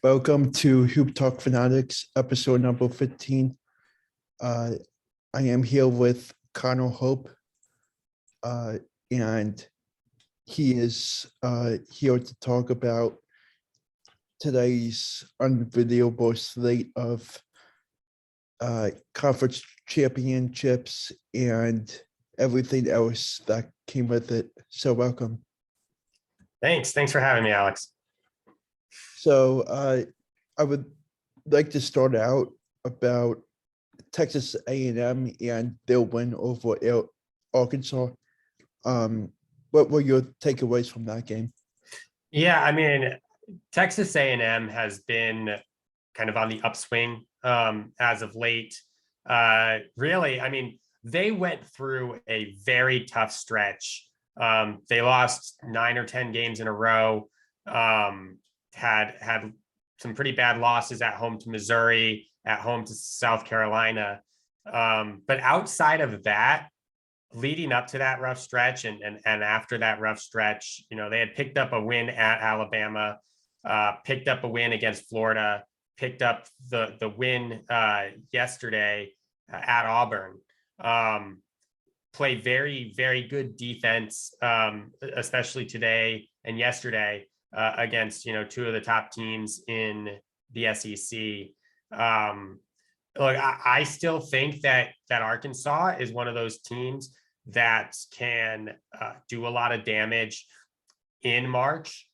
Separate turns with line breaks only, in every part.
Welcome to Hoop Talk Fanatics, episode number 15. Uh, I am here with Connor Hope, and he is here to talk about today's unvideoable slate of conference championships and everything else that came with it. So welcome.
Thanks for having me, Alex.
So I would like to start out about Texas A&M and their win over Arkansas. What were your takeaways from that game?
Yeah, I mean, Texas A&M has been kind of on the upswing as of late. Really, I mean, they went through a very tough stretch. They lost 9 or 10 games in a row. Had some pretty bad losses at home to Missouri, at home to South Carolina. But outside of that, leading up to that rough stretch and after that rough stretch, they had picked up a win at Alabama, picked up a win against Florida, picked up the win yesterday at Auburn. Play very, very good defense, especially today and yesterday against, two of the top teams in the SEC. Look, I still think that Arkansas is one of those teams that can do a lot of damage in March.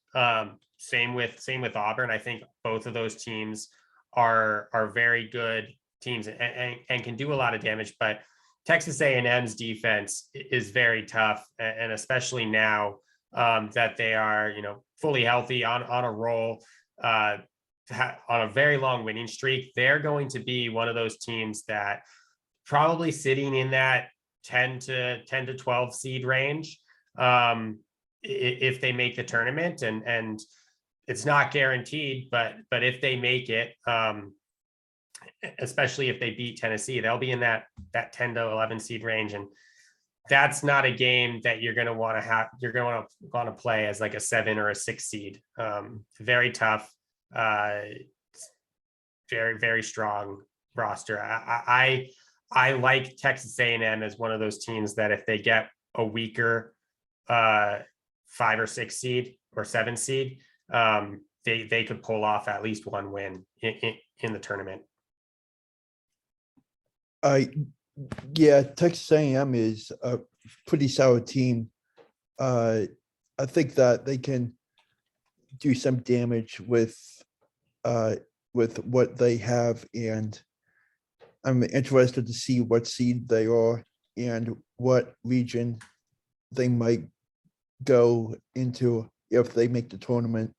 Same with Auburn. I think both of those teams are very good teams and can do a lot of damage. But Texas A&M's defense is very tough, and especially now that they are fully healthy on a roll. On a very long winning streak, they're going to be one of those teams that probably sitting in that 10 to 12 seed range if they make the tournament, and it's not guaranteed, but if they make it, especially if they beat Tennessee, they'll be in that 10 to 11 seed range, and that's not a game that you're going to want to have. You're going to want to play as like a 7 or a 6 seed. Very tough. Very, very strong roster. I like Texas A&M as one of those teams that if they get a weaker 5 or 6 seed or 7 seed, they could pull off at least one win in the tournament.
Yeah, Texas A&M is a pretty solid team. I think that they can do some damage with what they have, and I'm interested to see what seed they are and what region they might go into if they make the tournament.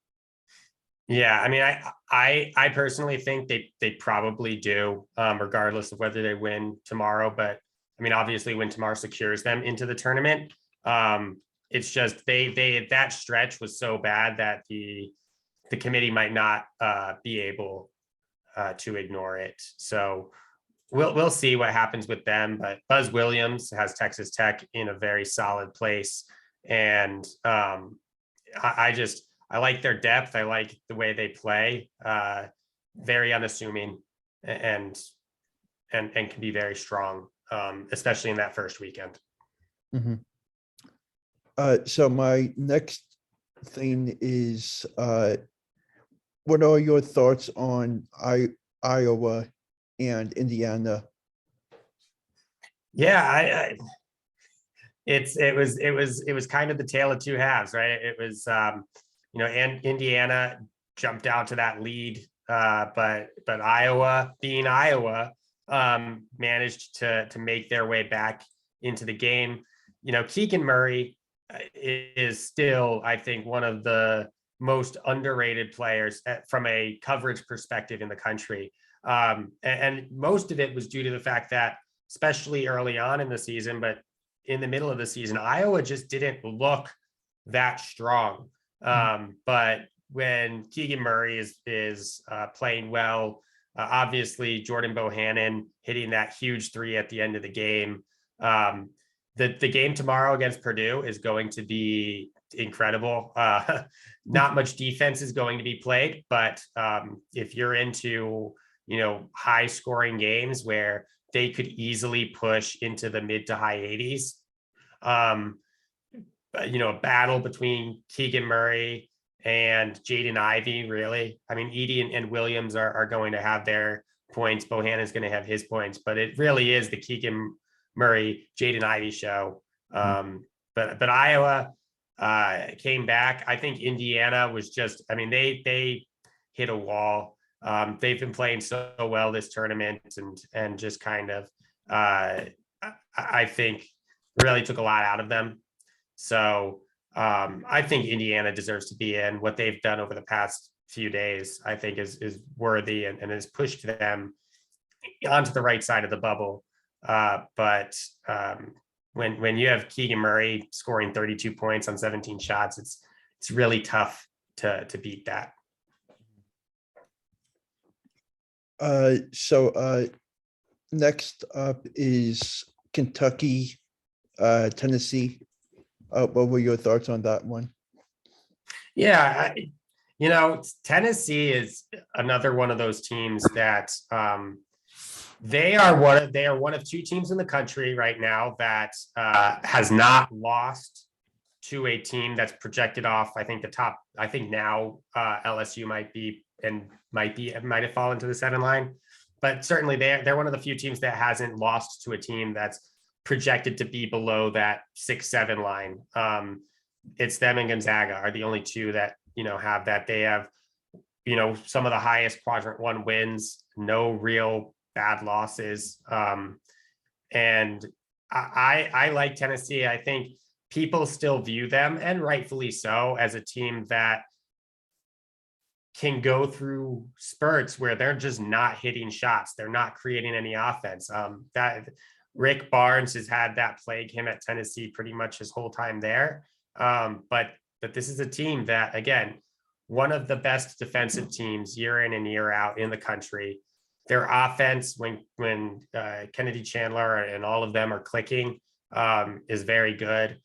Yeah, I mean, I personally think they probably do, regardless of whether they win tomorrow. But I mean, obviously, win tomorrow secures them into the tournament. It's just they that stretch was so bad that the committee might not be able to ignore it. So we'll see what happens with them. But Buzz Williams has Texas Tech in a very solid place, and I like their depth. I like the way they play. Very unassuming and can be very strong, especially in that first weekend.
Mm-hmm. So my next thing is, what are your thoughts on Iowa and Indiana?
Yeah, it was kind of the tale of two halves, right? It was and Indiana jumped out to that lead, but Iowa, being Iowa, managed to make their way back into the game. Keegan Murray is still, I think, one of the most underrated players from a coverage perspective in the country. And most of it was due to the fact that, especially early on in the season, but in the middle of the season, Iowa just didn't look that strong. But when Keegan Murray is playing well, obviously Jordan Bohannon hitting that huge 3 at the end of the game. The game tomorrow against Purdue is going to be incredible. Not much defense is going to be played, but if you're into, high scoring games where they could easily push into the mid to high 80s, a battle between Keegan Murray and Jaden Ivey, really. I mean, Edie and Williams are going to have their points. Bohannon is going to have his points, but it really is the Keegan Murray, Jaden Ivey show. But Iowa came back. I think Indiana was just, they hit a wall. They've been playing so well this tournament and just kind of, I think really took a lot out of them. So I think Indiana deserves to be in. What they've done over the past few days, I think is worthy and has pushed them onto the right side of the bubble. But when you have Keegan Murray scoring 32 points on 17 shots, it's really tough to beat that.
So next up is Kentucky, Tennessee. What were your thoughts on that one?
Yeah, Tennessee is another one of those teams that they are one of two teams in the country right now that has not lost to a team that's projected off. I think now LSU might have fallen to the 7 line, but certainly they're one of the few teams that hasn't lost to a team that's projected to be below that 6-7 line. It's them and Gonzaga are the only two that have that. They have some of the highest quadrant 1 wins, no real bad losses. And I like Tennessee. I think people still view them, and rightfully so, as a team that can go through spurts where they're just not hitting shots. They're not creating any offense. That Rick Barnes has had that plague him at Tennessee pretty much his whole time there. But this is a team that, again, one of the best defensive teams year in and year out in the country. Their offense, when Kennedy Chandler and all of them are clicking, is very good.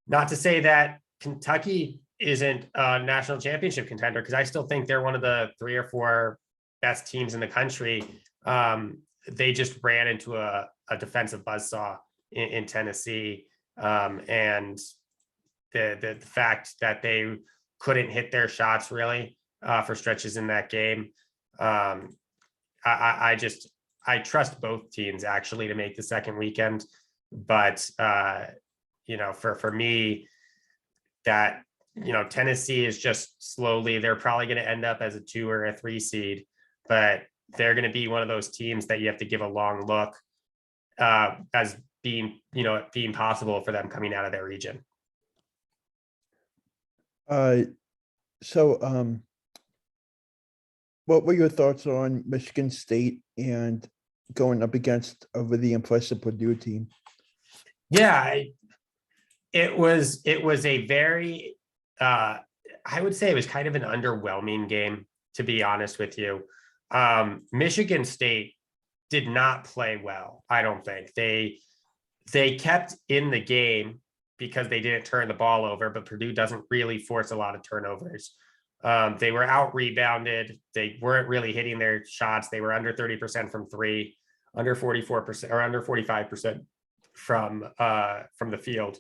Not to say that Kentucky isn't a national championship contender, because I still think they're one of the 3 or 4 best teams in the country. They just ran into a defensive buzzsaw in Tennessee. And the fact that they couldn't hit their shots really for stretches in that game. I trust both teams actually to make the second weekend, but for me, that Tennessee is just slowly, they're probably going to end up as a 2 or a 3 seed, but they're going to be one of those teams that you have to give a long look as being possible for them coming out of their region.
So what were your thoughts on Michigan State and going up against a really impressive Purdue team?
Yeah, it was a very, I would say it was kind of an underwhelming game, to be honest with you. Michigan State did not play well. I don't think they kept in the game because they didn't turn the ball over, but Purdue doesn't really force a lot of turnovers. They were out rebounded. They weren't really hitting their shots. They were under 30% from 3, under 44% or under 45% from the field.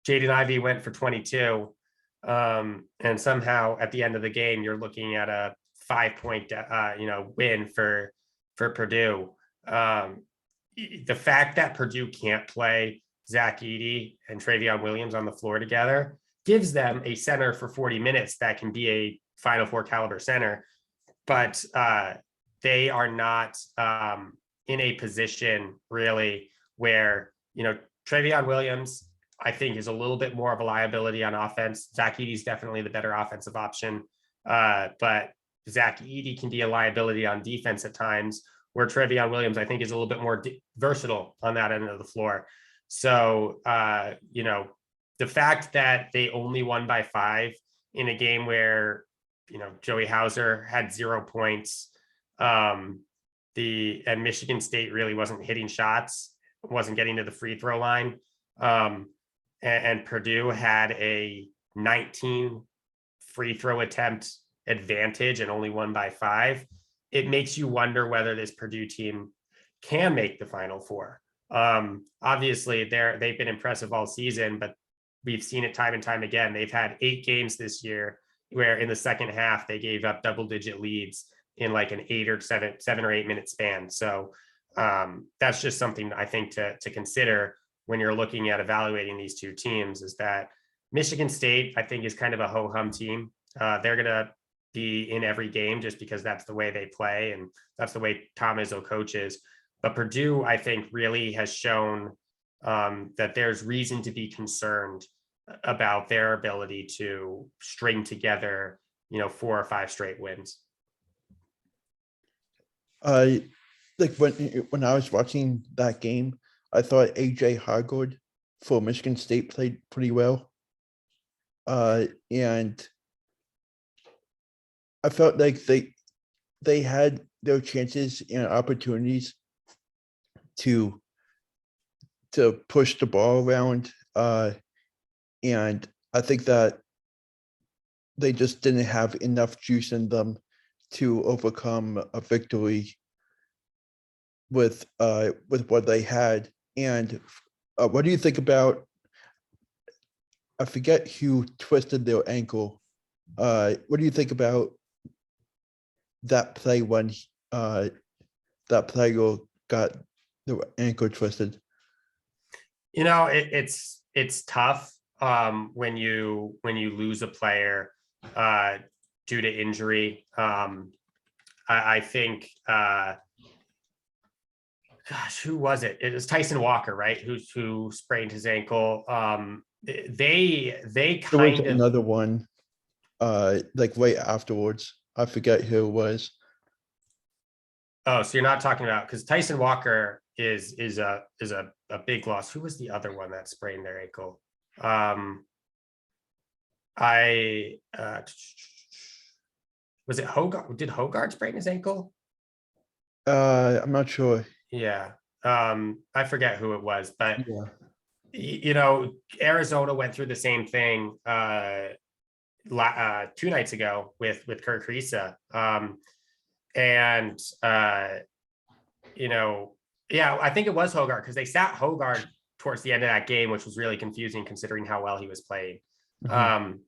Jaden Ivey went for 22. And somehow at the end of the game, you're looking at a 5-point, win for Purdue. The fact that Purdue can't play Zach Edey and Travion Williams on the floor together gives them a center for 40 minutes that can be a Final Four caliber center, but they are not in a position really where, Travion Williams, I think, is a little bit more of a liability on offense. Zach Edey is definitely the better offensive option, but Zach Edey can be a liability on defense at times, where Travion Williams, I think, is a little bit more versatile on that end of the floor. So, the fact that they only won by 5 in a game where, Joey Hauser had 0 points, and Michigan State really wasn't hitting shots, wasn't getting to the free throw line. and Purdue had a 19 free throw attempt advantage and only won by 5, it makes you wonder whether this Purdue team can make the Final Four. Obviously, they've been impressive all season, but we've seen it time and time again. They've had 8 games this year where in the second half they gave up double-digit leads in like an 7 or 8 minute span. So that's just something I think to consider when you're looking at evaluating these two teams, is that Michigan State, I think, is kind of a ho-hum team. They're going to be in every game just because that's the way they play and that's the way Tom Izzo coaches. But Purdue, I think, really has shown that there's reason to be concerned about their ability to string together, 4 or 5 straight wins.
Like when I was watching that game, I thought AJ Hargord for Michigan State played pretty well. And I felt like they had their chances and opportunities to push the ball around. And I think that they just didn't have enough juice in them to overcome a victory with what they had. And what do you think about, I forget who twisted their ankle. What do you think about that play when that player got the ankle twisted?
It's tough when you lose a player due to injury. I think who was it? It was Tyson Walker, right? Who sprained his ankle. They
There was another one like right afterwards. I forget who it was.
Oh, so you're not talking about, because Tyson Walker is a big loss. Who was the other one that sprained their ankle? Was it Hogarth? Did Hogarth sprain his ankle?
I'm not sure.
Yeah. I forget who it was, but
Yeah.
Arizona went through the same thing 2 nights ago with Kirk Risa. Yeah, I think it was Hogarth, because they sat Hogarth towards the end of that game, which was really confusing considering how well he was playing.
Mhm.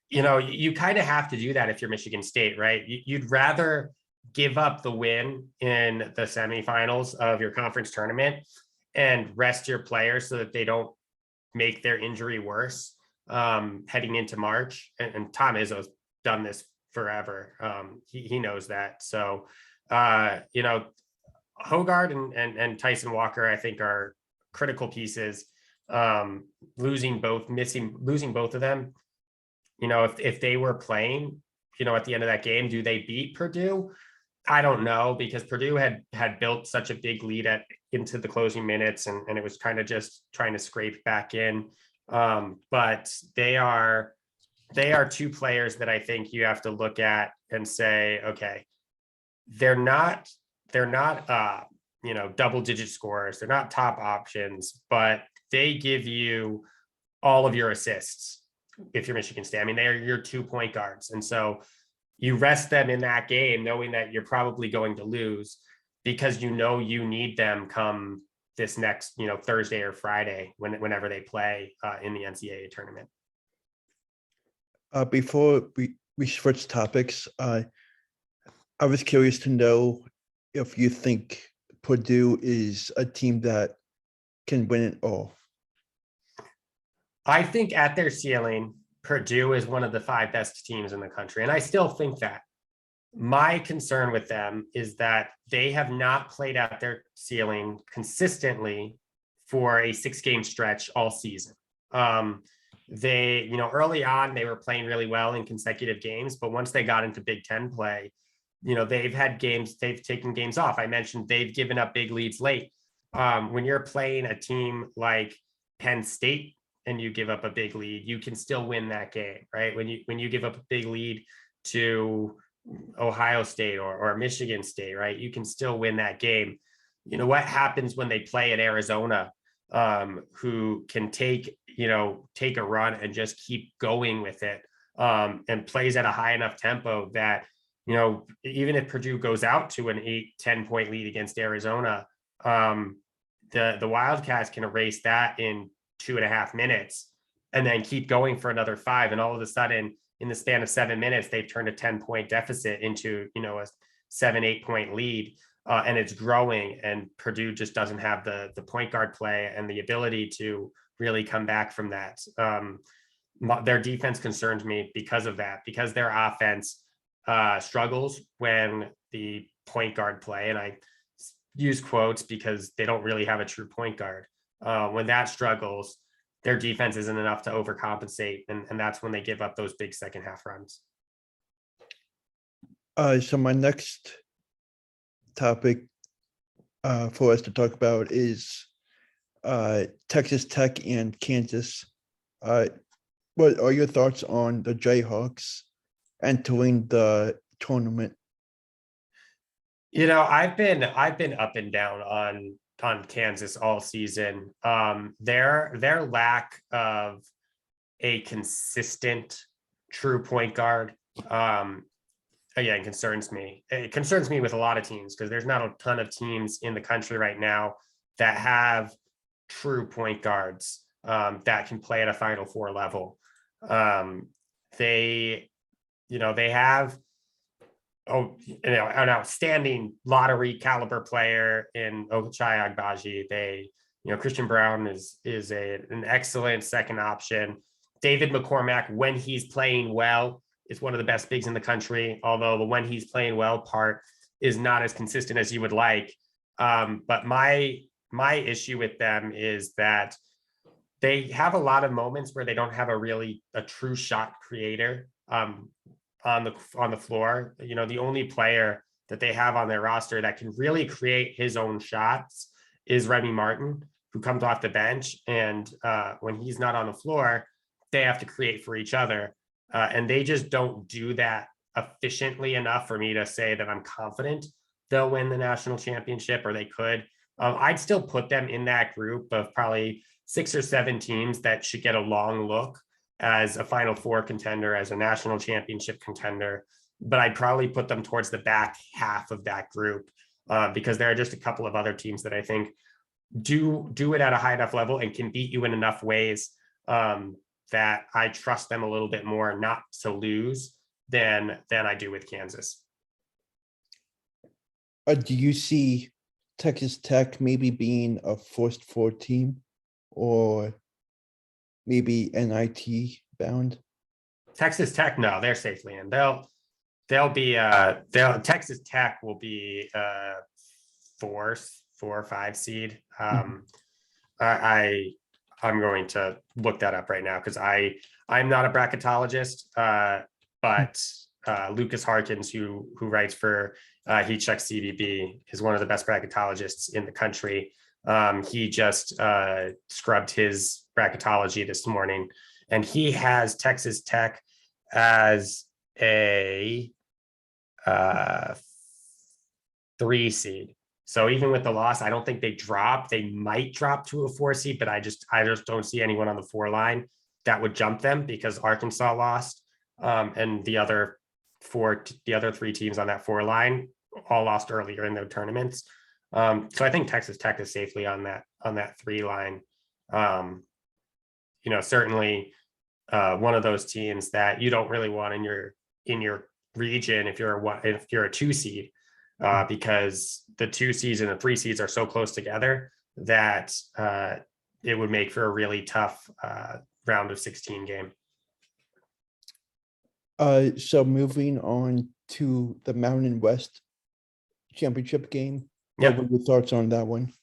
You kind of have to do that if you're Michigan State, right? You'd rather give up the win in the semifinals of your conference tournament and rest your players so that they don't make their injury worse heading into March. And Tom Izzo's done this forever. He knows that. So, Hogarth and Tyson Walker, I think, are critical pieces. Losing both of them, if they were playing, at the end of that game, do they beat Purdue? I don't know, because Purdue had built such a big lead into the closing minutes, and it was kind of just trying to scrape back in. But they are 2 players that I think you have to look at and say, okay, they're not double-digit scorers. They're not top options, but they give you all of your assists if you're Michigan State. I mean, they are your 2 point guards. And so you rest them in that game knowing that you're probably going to lose, because you need them come this next, Thursday or Friday whenever they play in the NCAA tournament.
Before we switch topics, I was curious to know if you think Purdue is a team that can win it all.
I think at their ceiling, Purdue is one of the 5 best teams in the country. And I still think that. My concern with them is that they have not played at their ceiling consistently for a 6-game stretch all season. They, early on, they were playing really well in consecutive games, but once they got into Big Ten play, they've taken games off. I mentioned they've given up big leads late. When you're playing a team like Penn State and you give up a big lead, you can still win that game, right? When you give up a big lead to Ohio State or Michigan State, right, you can still win that game. What happens when they play at Arizona who can take a run and just keep going with it, and plays at a high enough tempo that, even if Purdue goes out to an 8-10 point lead against Arizona, the Wildcats can erase that in 2.5 minutes and then keep going for another 5. And all of a sudden, in the span of 7 minutes, they've turned a 10 point deficit into, a 7-8 point lead. And it's growing, and Purdue just doesn't have the point guard play and the ability to really come back from that. Their defense concerns me because of that, because their offense struggles when the point guard play, and I use quotes because they don't really have a true point guard. When that struggles, their defense isn't enough to overcompensate, and that's when they give up those big second half runs.
So my next topic for us to talk about is Texas Tech and Kansas. What are your thoughts on the Jayhawks entering the tournament?
I've been up and down on Kansas all season. Their lack of a consistent true point guard, again, concerns me. It concerns me with a lot of teams, because there's not a ton of teams in the country right now that have true point guards that can play at a Final Four level. They have an outstanding lottery caliber player in Ochai Agbaji. Christian Brown is an excellent second option. David McCormack, when he's playing well, is one of the best bigs in the country, although the when he's playing well part is not as consistent as you would like. But my issue with them is that they have a lot of moments where they don't have a true shot creator on the floor. The only player that they have on their roster that can really create his own shots is Remy Martin, who comes off the bench, and when he's not on the floor, they have to create for each other, and they just don't do that efficiently enough for me to say that I'm confident they'll win the national championship, or they could. I'd still put them in that group of probably 6 or 7 teams that should get a long look as a Final Four contender, as a national championship contender, but I'd probably put them towards the back half of that group, because there are just a couple of other teams that I think do it at a high enough level and can beat you in enough ways that I trust them a little bit more not to lose than I do with Kansas.
Do you see Texas Tech maybe being a first 4 team, or maybe NIT bound?
Texas Tech, no, they're safely in. Texas Tech will be 4 or 5 seed. I'm going to look that up right now, because I'm not a bracketologist, but Lucas Harkins, who writes for Heat Check CBB, is one of the best bracketologists in the country. He just scrubbed his bracketology this morning, and he has Texas Tech as a 3 seed. So even with the loss, I don't think they drop. They might drop to a 4 seed, but I just don't see anyone on the 4 line that would jump them, because Arkansas lost, and the other 3 teams on that 4 line all lost earlier in their tournaments. So I think Texas Tech is safely on that 3 line. Certainly one of those teams that you don't really want in your region if you're a 2 seed, because the 2 seeds and the 3 seeds are so close together that it would make for a really tough round of 16 game.
So moving on to the Mountain West championship game.
Yep.
What were your thoughts on that one?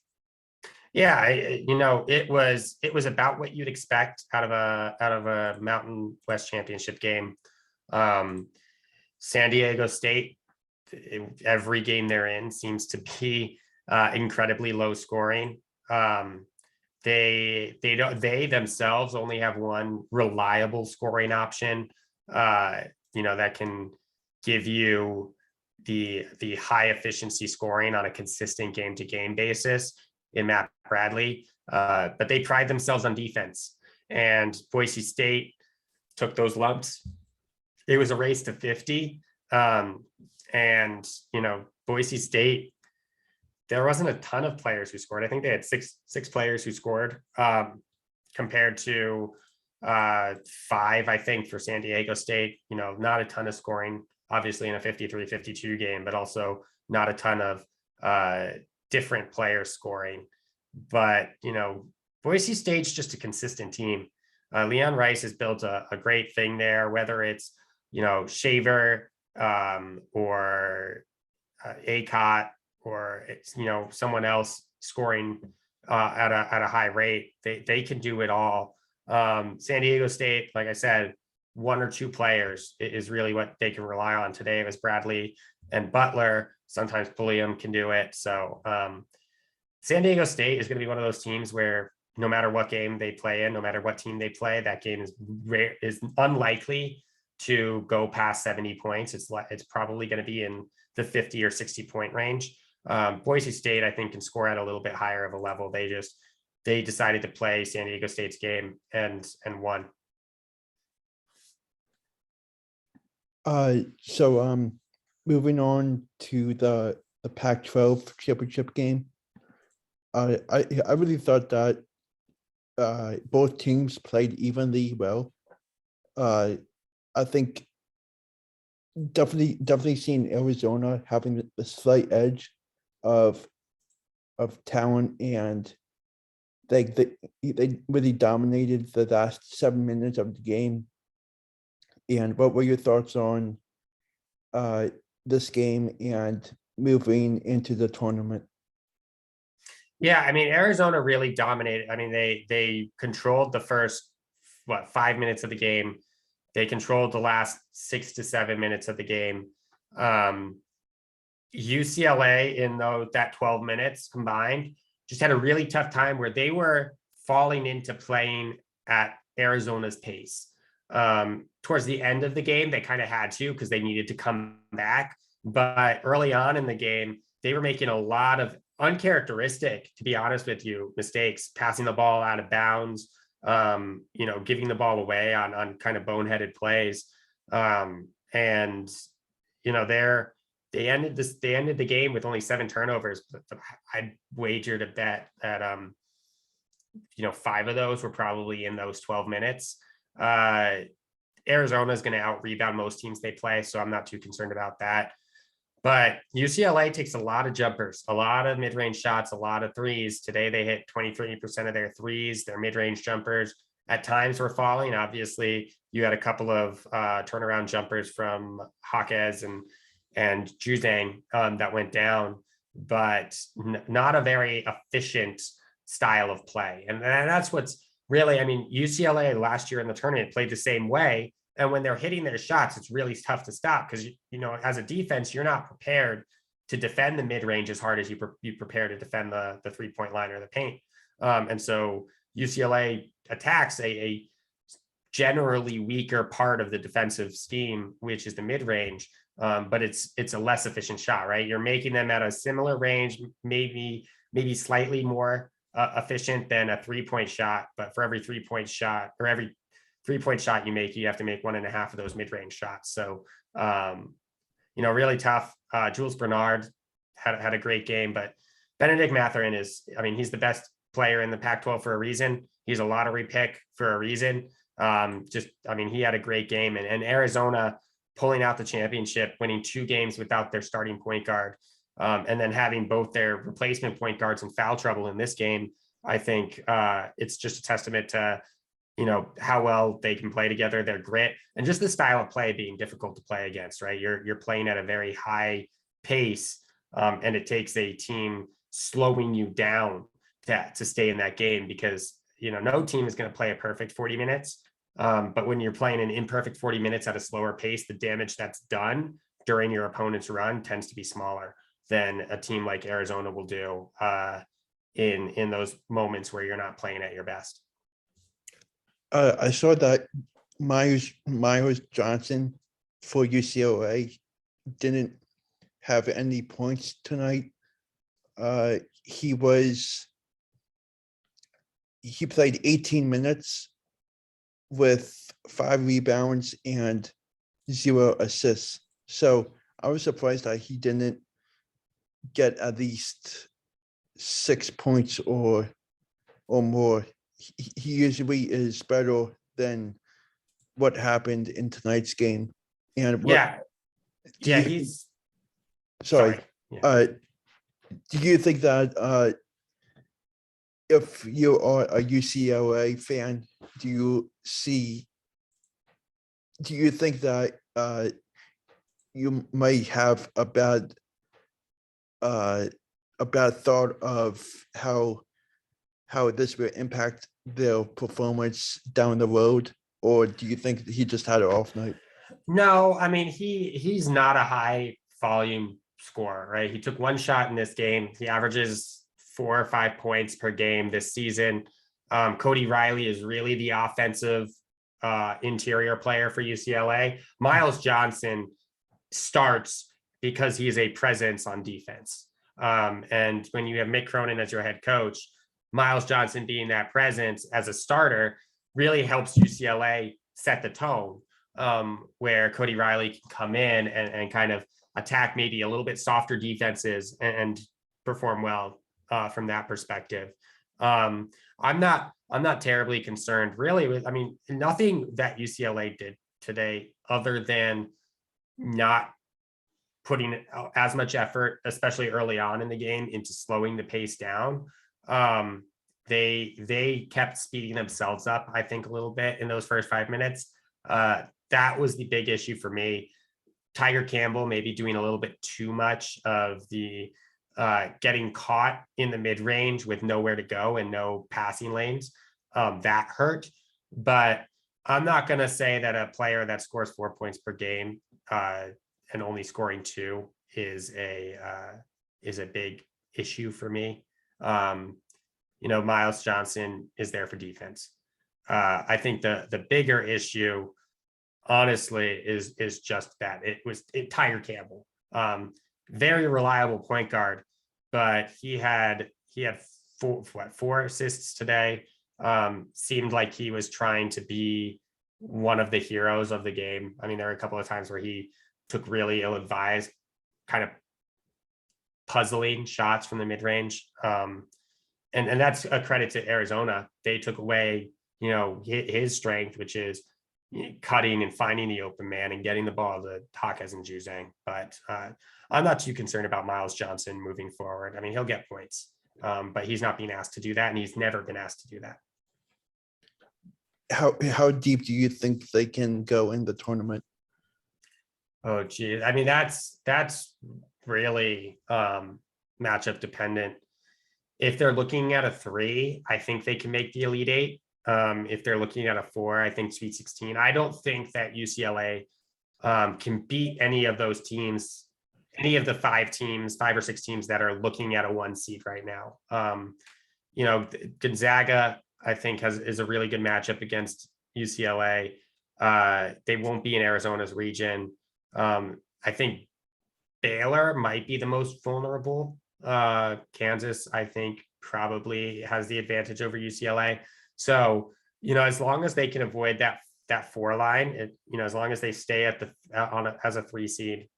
Yeah, it was about what you'd expect out of a Mountain West championship game. San Diego State, every game they're in seems to be incredibly low scoring. They themselves only have one reliable scoring option, that can give you the high efficiency scoring on a consistent game to game basis in Matt Bradley. But they pride themselves on defense, and Boise State took those lumps. It was a race to 50. And, Boise State, there wasn't a ton of players who scored. I think they had six players who scored, compared to 5, I think, for San Diego State. Not a ton of scoring, obviously, in a 53-52 game, but also not a ton of different players scoring. But, Boise State's just a consistent team. Leon Rice has built a great thing there, whether it's, Shaver, or Acott, or it's, someone else scoring at a high rate. They can do it all. San Diego State, like I said, 1 or 2 players is really what they can rely on today. It was Bradley and Butler. Sometimes Pulliam can do it. So San Diego State is going to be one of those teams where no matter what game they play in, no matter what team they play, that game is unlikely to go past 70 points. It's probably going to be in the 50 or 60 point range. Boise State, I think, can score at a little bit higher of a level. They decided to play San Diego State's game and won.
So moving on to the Pac-12 championship game. I really thought that both teams played evenly well. I think definitely seeing Arizona having the slight edge of talent, and they really dominated the last 7 minutes of the game. And what were your thoughts on this game and moving into the tournament?
Yeah, I mean, Arizona really dominated. I mean, they controlled the first 5 minutes of the game. They controlled the last 6 to 7 minutes of the game. UCLA in that 12 minutes combined just had a really tough time where they were falling into playing at Arizona's pace. Towards the end of the game, they kind of had to, because they needed to come back. But early on in the game, they were making a lot of uncharacteristic, to be honest with you, mistakes, passing the ball out of bounds, giving the ball away on kind of boneheaded plays. And they ended the game with only 7 turnovers. But I'd wager to bet that 5 of those were probably in those 12 minutes. Arizona is going to out rebound most teams they play, so I'm not too concerned about that. But UCLA takes a lot of jumpers, a lot of mid-range shots, a lot of threes. Today they hit 23% of their threes. Their mid-range jumpers at times were falling. Obviously, you had a couple of turnaround jumpers from Jaquez and Juzang that went down, but not a very efficient style of play. And that's what's really, I mean, UCLA last year in the tournament played the same way. And when they're hitting their shots, it's really tough to stop, because, as a defense, you're not prepared to defend the mid-range as hard as you prepare to defend the 3-point line or the paint. And so UCLA attacks a generally weaker part of the defensive scheme, which is the mid-range. But it's a less efficient shot, right? You're making them at a similar range, maybe slightly more efficient than a 3-point shot. But for every 3-point shot, or every 3-point shot you make, you have to make 1.5 of those mid-range shots. So, really tough. Jules Bernard had a great game, but Benedict Mathurin he's the best player in the Pac-12 for a reason. He's a lottery pick for a reason. He had a great game, and Arizona pulling out the championship, winning 2 games without their starting point guard, and then having both their replacement point guards in foul trouble in this game. I think it's just a testament to how well they can play together, their grit, and just the style of play being difficult to play against, right? You're playing at a very high pace, and it takes a team slowing you down to stay in that game, because no team is going to play a perfect 40 minutes. But when you're playing an imperfect 40 minutes at a slower pace, the damage that's done during your opponent's run tends to be smaller than a team like Arizona will do in those moments where you're not playing at your best.
I saw that Myers Johnson for UCLA didn't have any points tonight. He was he played 18 minutes with 5 rebounds and 0 assists. So I was surprised that he didn't get at least 6 points or more. He usually is better than what happened in tonight's game. And what do you,
he's
sorry.
Yeah.
Do you think that if you are a UCLA fan, do you think that you might have a bad thought of how this will impact their performance down the road, or do you think that he just had an off night?
No, I mean, he's not a high volume scorer, right? He took one shot in this game. He averages 4 or 5 points per game this season. Cody Riley is really the offensive interior player for UCLA. Miles Johnson starts because he is a presence on defense. And when you have Mick Cronin as your head coach, Miles Johnson being that presence as a starter really helps UCLA set the tone, where Cody Riley can come in and kind of attack maybe a little bit softer defenses and perform well from that perspective. I'm not terribly concerned really with, I mean, nothing that UCLA did today other than not putting as much effort, especially early on in the game, into slowing the pace down. They kept speeding themselves up, I think, a little bit in those first 5 minutes. That was the big issue for me. Tiger Campbell maybe doing a little bit too much of the getting caught in the mid-range with nowhere to go and no passing lanes. That hurt. But I'm not going to say that a player that scores 4 points per game and only scoring 2 is a big issue for me. Miles Johnson is there for defense. I think the bigger issue, honestly, is just that it was Tiger Campbell, very reliable point guard, but he had 4 assists today. Seemed like he was trying to be one of the heroes of the game. I mean, there were a couple of times where he took really ill-advised, kind of puzzling shots from the mid-range. And that's a credit to Arizona. They took away, his strength, which is cutting and finding the open man and getting the ball to Hawkes and Juzang. But I'm not too concerned about Miles Johnson moving forward. I mean, he'll get points, but he's not being asked to do that, and he's never been asked to do that.
How deep do you think they can go in the tournament?
Oh, geez. I mean, that's really matchup dependent. If they're looking at a 3, I think they can make the Elite 8. If they're looking at a 4, I think Sweet 16. I don't think that UCLA can beat any of those teams, any of the 5 or 6 teams that are looking at a 1 seed right now. Gonzaga, I think, is a really good matchup against UCLA. They won't be in Arizona's region. I think Baylor might be the most vulnerable. Kansas, I think, probably has the advantage over UCLA. So, as long as they can avoid that 4 line, as long as they stay at as a 3 seed,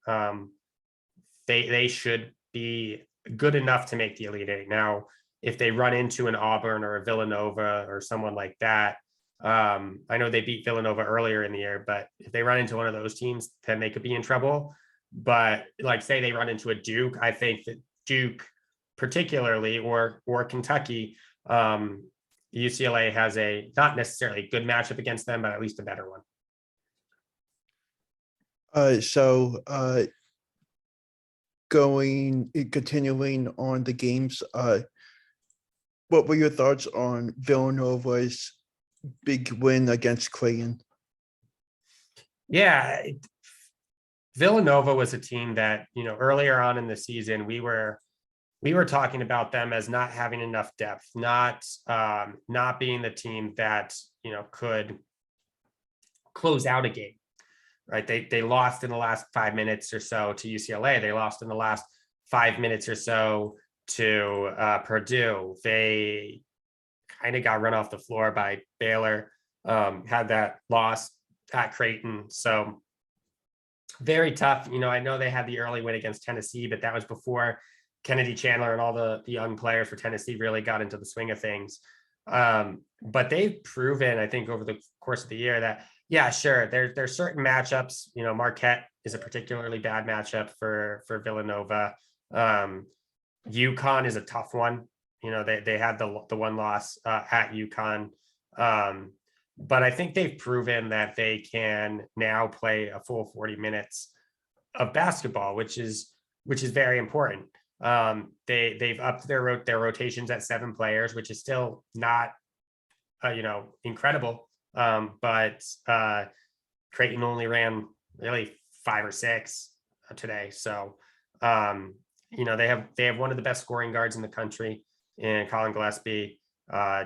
they should be good enough to make the Elite 8. Now, if they run into an Auburn or a Villanova or someone like that, I know they beat Villanova earlier in the year, but if they run into one of those teams, then they could be in trouble. But like, say they run into a Duke, I think that Duke particularly, or Kentucky, UCLA has a not necessarily a good matchup against them, but at least a better one.
Continuing on the games, what were your thoughts on Villanova's big win against Creighton?
Yeah, Villanova was a team that, earlier on in the season, we were talking about them as not having enough depth, not being the team that, could close out a game, right? They lost in the last 5 minutes or so to UCLA. They lost in the last 5 minutes or so to Purdue. They kind of got run off the floor by Baylor, had that loss at Creighton. So very tough. I know they had the early win against Tennessee, but that was before Kennedy Chandler and all the young players for Tennessee really got into the swing of things. But they've proven, I think, over the course of the year that, yeah, sure, there's certain matchups. Marquette is a particularly bad matchup for Villanova. UConn is a tough one. They had the one loss at UConn. But I think they've proven that they can now play a full 40 minutes of basketball, which is very important. They've upped their rotations at 7 players, which is still not incredible. But Creighton only ran really 5 or 6 today. So they have one of the best scoring guards in the country in Colin Gillespie.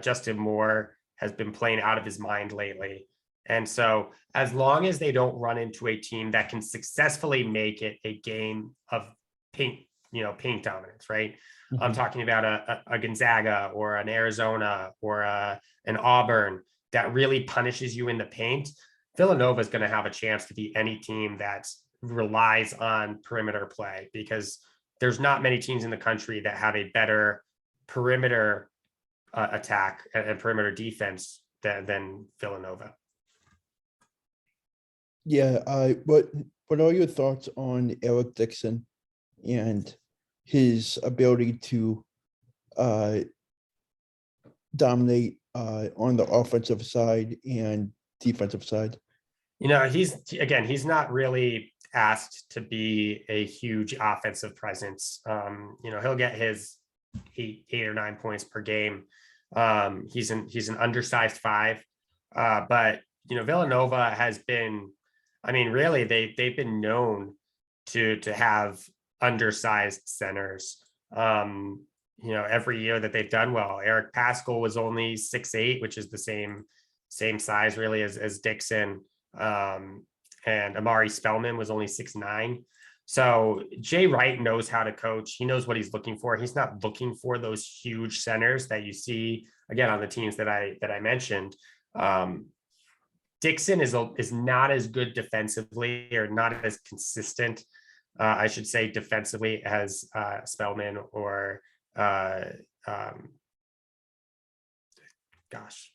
Justin Moore has been playing out of his mind lately. And so as long as they don't run into a team that can successfully make it a game of paint dominance, right? Mm-hmm. I'm talking about a Gonzaga or an Arizona or an Auburn that really punishes you in the paint. Villanova is going to have a chance to beat any team that relies on perimeter play, because there's not many teams in the country that have a better perimeter attack and perimeter defense than Villanova.
Yeah, what are your thoughts on Eric Dixon and his ability to dominate on the offensive side and defensive side?
He's not really asked to be a huge offensive presence. He'll get his 8 or 9 points per game. He's an undersized 5, but Villanova has been, really they've been known to have undersized centers. Every year that they've done well. Eric Paschal was only 6'8", which is the same size really as Dixon. And Amari Spellman was only 6'9". So Jay Wright knows how to coach. He knows what he's looking for. He's not looking for those huge centers that you see again on the teams that I mentioned. Dixon is not as good defensively, or not as consistent, I should say, defensively as Spellman or gosh,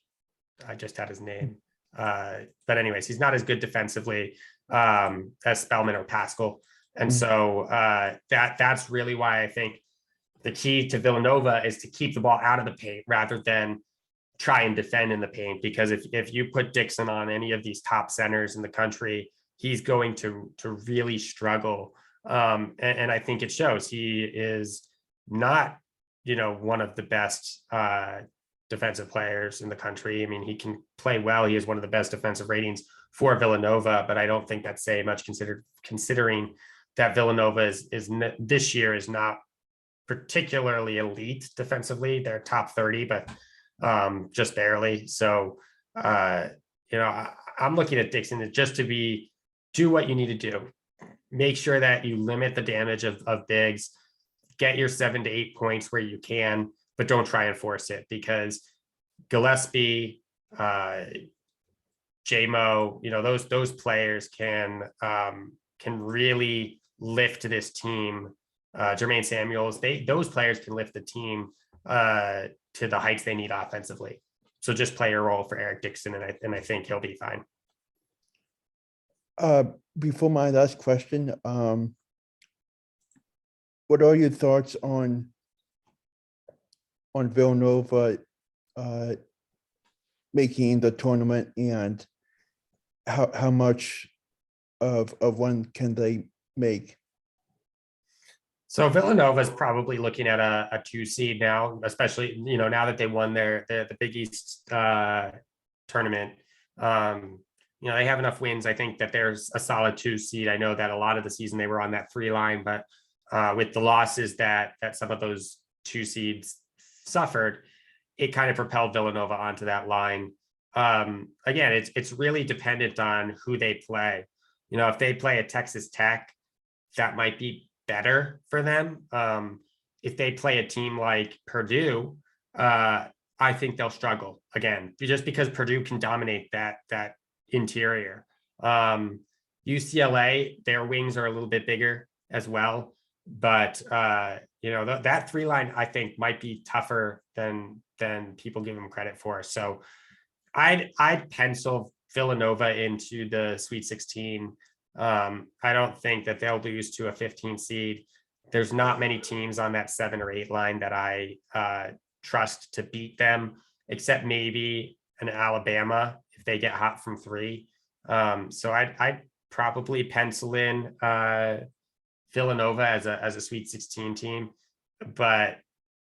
I just had his name. But anyways, he's not as good defensively as Spellman or Paschal. And so that's really why I think the key to Villanova is to keep the ball out of the paint rather than try and defend in the paint. Because if you put Dixon on any of these top centers in the country, he's going to really struggle. And I think it shows. He is not, one of the best defensive players in the country. He can play well. He is one of the best defensive ratings for Villanova, but I don't think that's say much considering that Villanova is this year is not particularly elite defensively. They're top 30, but just barely. So, I'm looking at Dixon just to do what you need to do. Make sure that you limit the damage of bigs, get your 7 to 8 points where you can, but don't try and force it, because Gillespie, J-Mo, those players can really lift this team. Jermaine Samuels, those players can lift the team to the heights they need offensively. So just play your role for Eric Dixon, and I think he'll be fine.
Before my last question, what are your thoughts on Villanova making the tournament, and how much of one can they make?
So Villanova is probably looking at a 2 seed now, especially now that they won the Big East tournament. They have enough wins. I think that there's a solid 2 seed. I know that a lot of the season they were on that 3 line, but with the losses that some of those 2 seeds suffered, it kind of propelled Villanova onto that line. Again, it's really dependent on who they play. If they play a Texas Tech, that might be better for them. If they play a team like Purdue, I think they'll struggle again, just because Purdue can dominate that interior. UCLA, their wings are a little bit bigger as well, but that 3 line I think might be tougher than people give them credit for. So I'd pencil Villanova into the Sweet 16. I don't think that they'll lose to a 15 seed. There's not many teams on that 7 or 8 line that I trust to beat them, except maybe an Alabama if they get hot from 3. So I'd probably pencil in Villanova as a Sweet 16 team, but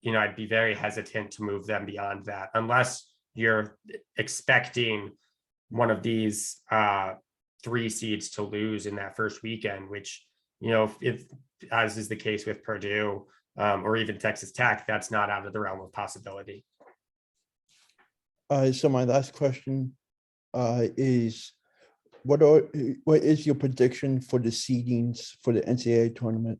I'd be very hesitant to move them beyond that unless you're expecting one of these 3 seeds to lose in that first weekend, which if as is the case with Purdue or even Texas Tech, that's not out of the realm of possibility.
So my last question is, what is your prediction for the seedings for the NCAA tournament?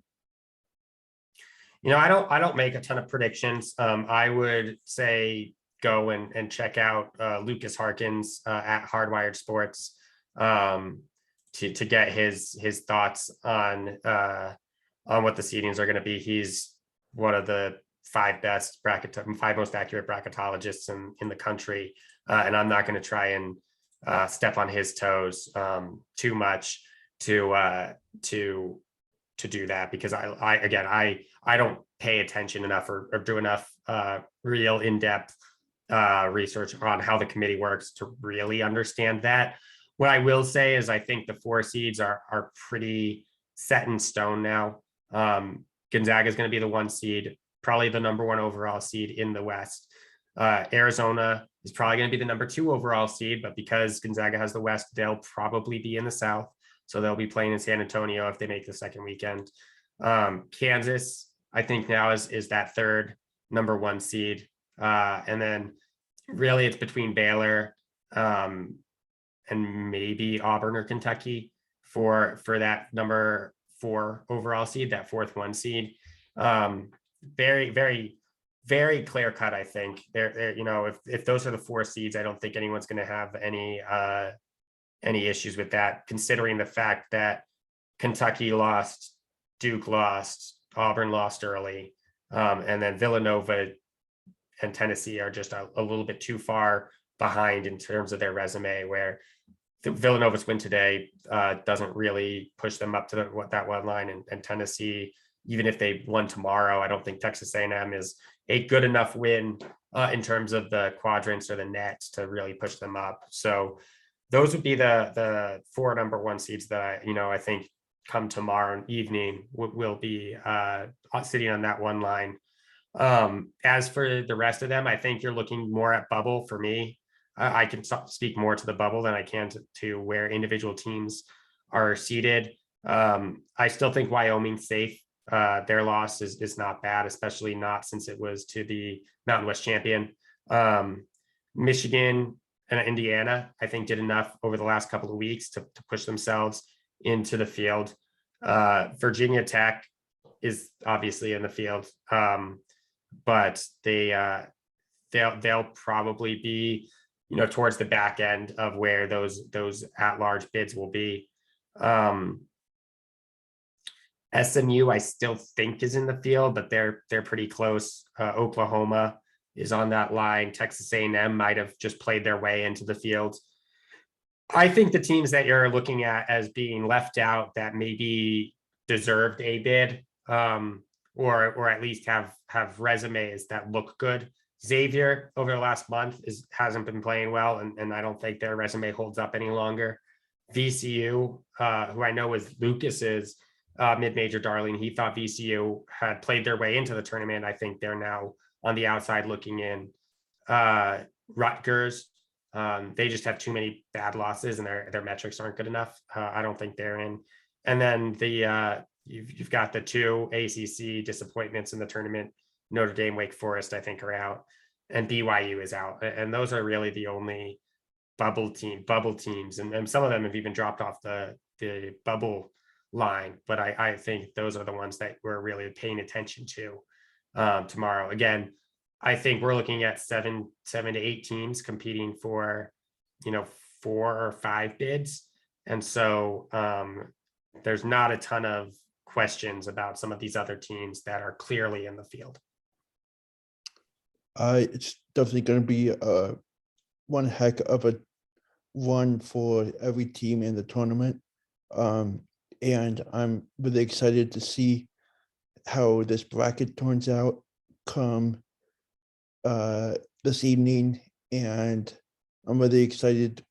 I don't make a ton of predictions. I would say go and check out Lucas Harkins at Hardwired Sports to get his thoughts on what the seedings are going to be. He's one of the 5 most accurate bracketologists in the country, and I'm not going to try and step on his toes too much to do that, because I don't pay attention enough or do enough real in-depth research on how the committee works to really understand that. What I will say is I think the 4 seeds are pretty set in stone now. Gonzaga is going to be the 1 seed, probably the number 1 overall seed in the West. Arizona is probably going to be the number 2 overall seed, but because Gonzaga has the West, they'll probably be in the South. So they'll be playing in San Antonio if they make the second weekend. Kansas, I think now is that 3rd number 1 seed. And then really it's between Baylor and maybe Auburn or Kentucky for that number 4 overall seed, that 4th 1 seed. Very, very, very clear cut. I think if those are the 4 seeds, I don't think anyone's going to have any issues with that, considering the fact that Kentucky lost, Duke lost, Auburn lost early, and then Villanova and Tennessee are just a little bit too far behind in terms of their resume, where Villanova's win today doesn't really push them up to that 1 line, and Tennessee, even if they won tomorrow, I don't think Texas A&M is a good enough win in terms of the quadrants or the net to really push them up. So those would be the 4 number 1 seeds that I think come tomorrow evening will be sitting on that 1 line. As for the rest of them, I think you're looking more at bubble for me. I can speak more to the bubble than I can to where individual teams are seated. I still think Wyoming's safe. Their loss is not bad, especially not since it was to the Mountain West champion. Michigan and Indiana, I think, did enough over the last couple of weeks to push themselves into the field. Virginia Tech is obviously in the field, but they'll probably be towards the back end of where those at-large bids will be. SMU, I still think, is in the field, but they're pretty close. Oklahoma is on that line. Texas A&M might have just played their way into the field. I think the teams that you're looking at as being left out that maybe deserved a bid, or at least have resumes that look good. Xavier over the last month hasn't been playing well, and I don't think their resume holds up any longer. VCU, who I know is Lucas's mid-major darling, he thought VCU had played their way into the tournament. I think they're now on the outside looking in. Rutgers, they just have too many bad losses and their metrics aren't good enough. I don't think they're in. And then you've got the 2 ACC disappointments in the tournament. Notre Dame, Wake Forest, I think, are out, and BYU is out. And those are really the only bubble teams. And some of them have even dropped off the bubble line. But I think those are the ones that we're really paying attention to tomorrow. Again, I think we're looking at seven to eight teams competing for, 4 or 5 bids. And so there's not a ton of questions about some of these other teams that are clearly in the field.
It's definitely going to be one heck of a run for every team in the tournament. And I'm really excited to see how this bracket turns out come this evening. And I'm really excited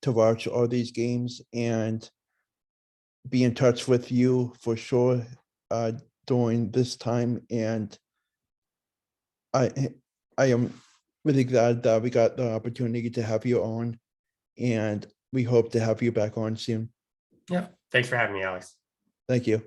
to watch all these games and be in touch with you for sure during this time. And I am really glad that we got the opportunity to have you on, and we hope to have you back on soon.
Yeah. Thanks for having me, Alex.
Thank you.